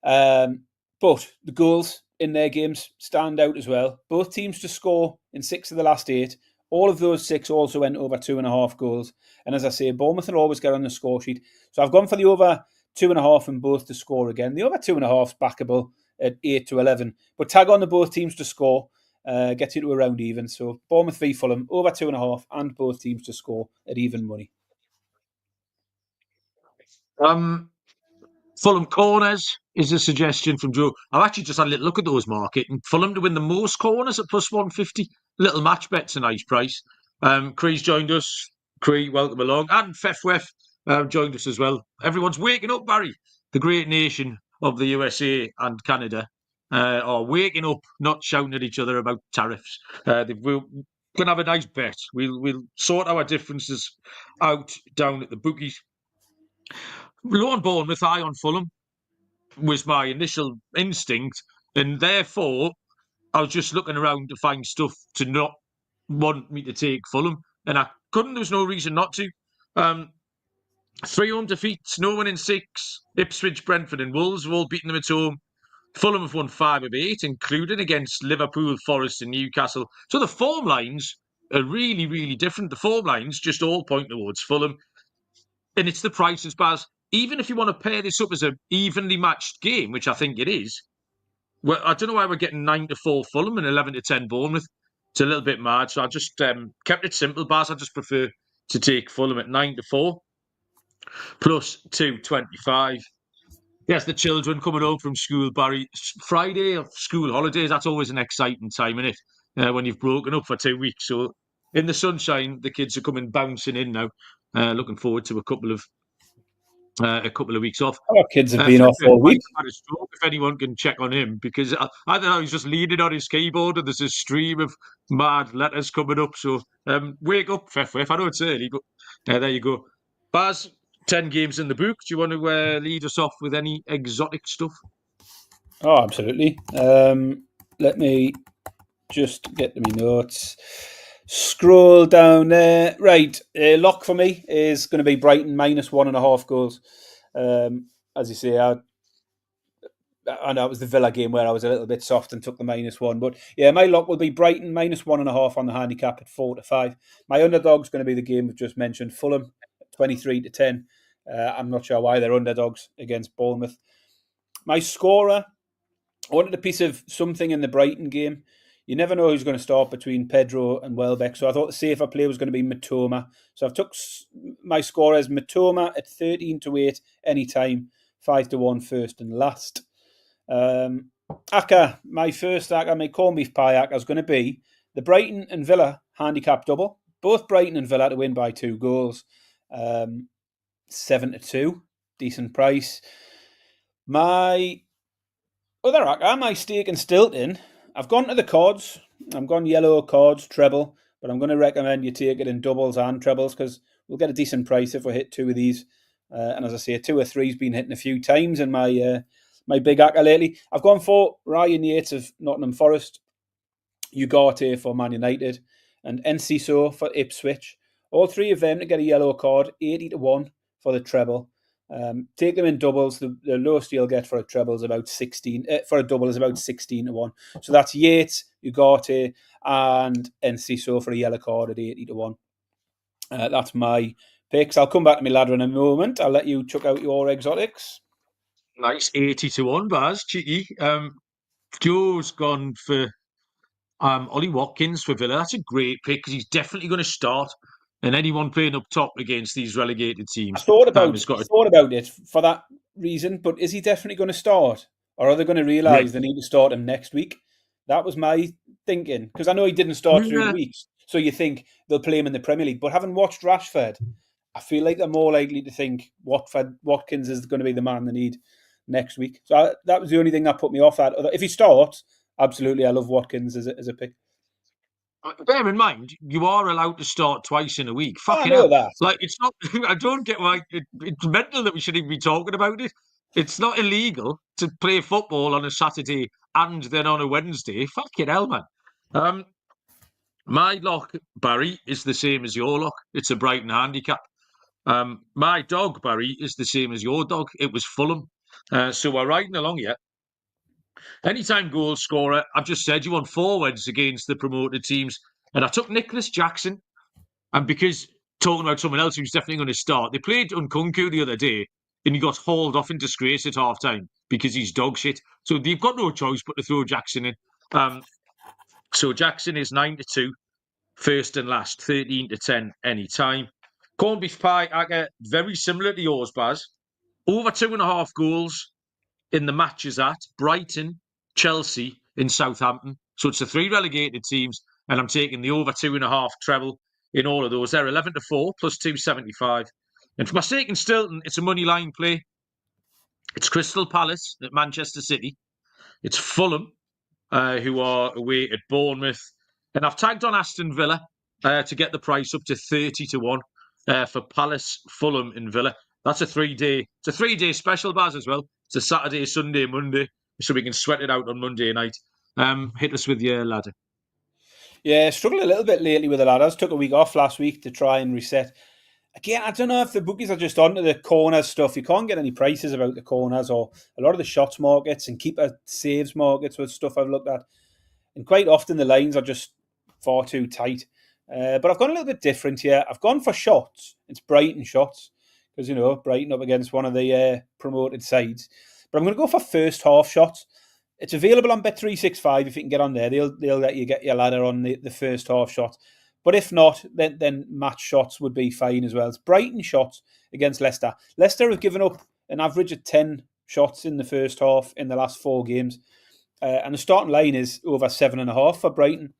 But the goals in their games stand out as well. Both teams to score in 6 of the last 8. All of those 6 also went over 2.5 goals. And as I say, Bournemouth will always get on the score sheet. So I've gone for the over 2.5 and both to score again. The over 2.5 is backable at 8-11. But tag on the both teams to score. Gets you to around even. So Bournemouth v Fulham, over 2.5 and both teams to score at even money. Fulham corners is a suggestion from Joe. I've actually just had a little look at those market, and Fulham to win the most corners at plus 150. Little match bet's a nice price. Cree's joined us. Cree, welcome along. And Fefwef joined us as well. Everyone's waking up, Barry. The great nation of the USA and Canada are waking up, not shouting at each other about tariffs. We're going to have a nice bet. We'll sort our differences out down at the bookies. Low on Bournemouth, high on Fulham was my initial instinct, and therefore I was just looking around to find stuff to not want me to take Fulham, and I couldn't. There was no reason not to. 3 home defeats, no one in 6. Ipswich, Brentford, and Wolves have all beaten them at home. Fulham have won 5 of 8, including against Liverpool, Forest, and Newcastle. So the form lines are really, really different. The form lines just all point towards Fulham, and it's the prices, Baz. Even if you want to pair this up as an evenly matched game, which I think it is, well, I don't know why we're getting 9-4 Fulham and 11-10 Bournemouth. It's a little bit mad, so I just kept it simple, Baz. I just prefer to take Fulham at 9-4 plus 225. Yes, the children coming home from school, Barry. Friday of school holidays, that's always an exciting time, isn't it? When you've broken up for 2 weeks. So in the sunshine, the kids are coming bouncing in now. Looking forward to a couple of weeks off. Our kids have been off all week. Had a stroke, if anyone can check on him, because I don't know, he's just leaning on his keyboard and there's a stream of mad letters coming up. So wake up, Fefwef. I know it's early, but there you go. Baz, 10 games in the book. Do you want to lead us off with any exotic stuff? Oh, absolutely. Let me just get to my notes. Scroll down there. Right. Lock for me is going to be Brighton minus 1.5 goals. As you say, I know it was the Villa game where I was a little bit soft and took the -1. But yeah, my lock will be Brighton minus 1.5 on the handicap at 4-5. My underdog's going to be the game we've just mentioned, Fulham, 23-10. I'm not sure why they're underdogs against Bournemouth. My scorer, I wanted a piece of something in the Brighton game. You never know who's going to start between Pedro and Welbeck, so I thought the safer play was going to be Matoma. So I've took my score as Matoma at 13-8 anytime, 5-1 first and last. Aka, my first Aka, my corned beef pie Aka is going to be the Brighton and Villa handicap double. Both Brighton and Villa to win by 2 goals. 7-2, decent price. My other Aka, my steak and Stilton, I've gone to the cards. I've gone yellow cards, treble, but I'm going to recommend you take it in doubles and trebles because we'll get a decent price if we hit 2 of these. And as I say, 2 or 3's been hitting a few times in my big Aka lately. I've gone for Ryan Yates of Nottingham Forest, Ugarte for Man United, and Enciso for Ipswich. All 3 of them to get a yellow card, 80-1 for the treble. Take them in doubles. The lowest you'll get for a treble is about 16. For a double is about 16-1. So that's Yates, Ugarte, and Enciso for a yellow card at 80-1. That's my picks. I'll come back to my ladder in a moment. I'll let you chuck out your exotics. Nice, 80-1, Baz. Cheeky. Joe's gone for Ollie Watkins for Villa. That's a great pick because he's definitely going to start. And anyone playing up top against these relegated teams, I thought about it for that reason, but is he definitely going to start? Or are they going to realise they need to start him next week? That was my thinking. Because I know he didn't start through the weeks. So you think they'll play him in the Premier League. But having watched Rashford, I feel like they're more likely to think Watkins is going to be the man they need next week. So that was the only thing that put me off that. If he starts, absolutely, I love Watkins as a pick. Bear in mind, you are allowed to start twice in a week. Fucking hell. That. Like, it's not. I don't get why it's mental that we should even be talking about it. It's not illegal to play football on a Saturday and then on a Wednesday. Fucking hell, man. My lock, Barry, is the same as your lock. It's a Brighton handicap. My dog, Barry, is the same as your dog. It was Fulham. So we're riding along here. Anytime goal scorer, I've just said you want forwards against the promoted teams. And I took Nicholas Jackson. And because talking about someone else who's definitely going to start, they played Nkunku the other day and he got hauled off in disgrace at half time because he's dog shit. So they've got no choice but to throw Jackson in. So Jackson is 9-2, first and last, 13-10 any time. Corned beef pie, Aga, very similar to yours, Baz. Over 2.5 goals in the matches at Brighton, Chelsea, in Southampton. So it's the 3 relegated teams, and I'm taking the over 2.5 treble in all of those. They're 11-4 plus 275. And for my stake in Stilton, it's a money line play. It's Crystal Palace at Manchester City. It's Fulham, who are away at Bournemouth. And I've tagged on Aston Villa to get the price up to 30-1 for Palace, Fulham, and Villa. That's a 3-day. It's a 3-day special, Baz, as well. It's a Saturday, Sunday, Monday, so we can sweat it out on Monday night. Hit us with your ladder. Yeah, struggled a little bit lately with the ladders. Took a week off last week to try and reset. Again, I don't know if the bookies are just onto the corners stuff. You can't get any prices about the corners or a lot of the shots markets and keeper saves markets with stuff I've looked at. And quite often the lines are just far too tight. But I've gone a little bit different here. I've gone for shots. It's Brighton shots because, Brighton up against one of the promoted sides. But I'm going to go for first half shots. It's available on Bet365 if you can get on there. They'll let you get your ladder on the first half shot. But if not, then match shots would be fine as well. It's Brighton shots against Leicester. Leicester have given up an average of 10 shots in the first half in the last 4 games. And the starting line is over 7.5 for Brighton.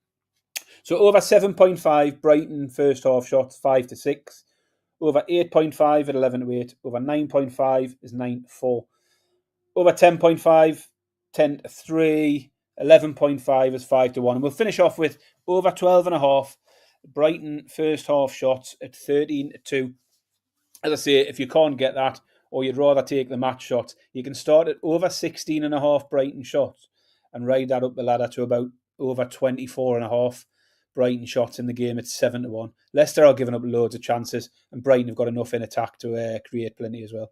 So over 7.5, Brighton first half shots, 5-6. Over 8.5 at 11-8. Over 9.5 is 9-4. Over 10.5, 10-3. 11.5 is 5-1. And we'll finish off with over 12.5. Brighton first half shots at 13-2. As I say, if you can't get that, or you'd rather take the match shots, you can start at over 16.5 Brighton shots and ride that up the ladder to about over 24.5 Brighton shots in the game at 7-1. Leicester are giving up loads of chances, and Brighton have got enough in attack to create plenty as well.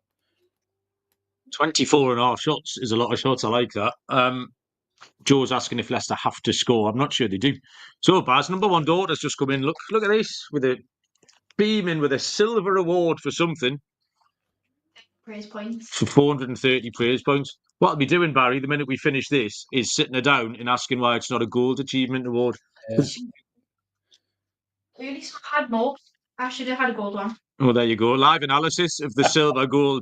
24.5 shots is a lot of shots. I like that. Joe's asking if Leicester have to score. I'm not sure they do. So, Baz, number 1 daughter's just come in. Look at this, with a beaming with a silver award for something. Praise points. For 430 praise points. What I'll be doing, Barry, the minute we finish this, is sitting her down and asking why it's not a gold achievement award. At least I had more. I should have had a gold one. Oh, there you go. Live analysis of the silver gold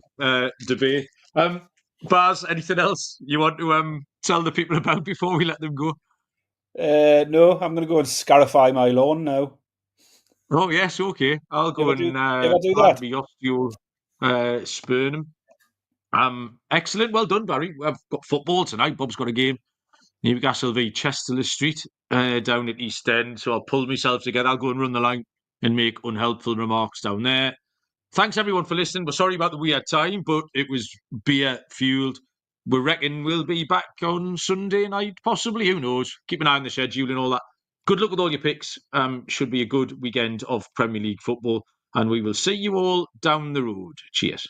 debate. Baz, anything else you want to tell the people about before we let them go? No, I'm going to go and scarify my lawn now. Oh, yes, okay. I'll go and do that. me osteospermum. Excellent. Well done, Barry. I've got football tonight. Bob's got a game. Newcastle v Chesterley Street down at East End. So I'll pull myself together. I'll go and run the line and make unhelpful remarks down there. Thanks, everyone, for listening. We're sorry about the weird time, but it was beer-fueled. We reckon we'll be back on Sunday night, possibly. Who knows? Keep an eye on the schedule and all that. Good luck with all your picks. Should be a good weekend of Premier League football. And we will see you all down the road. Cheers.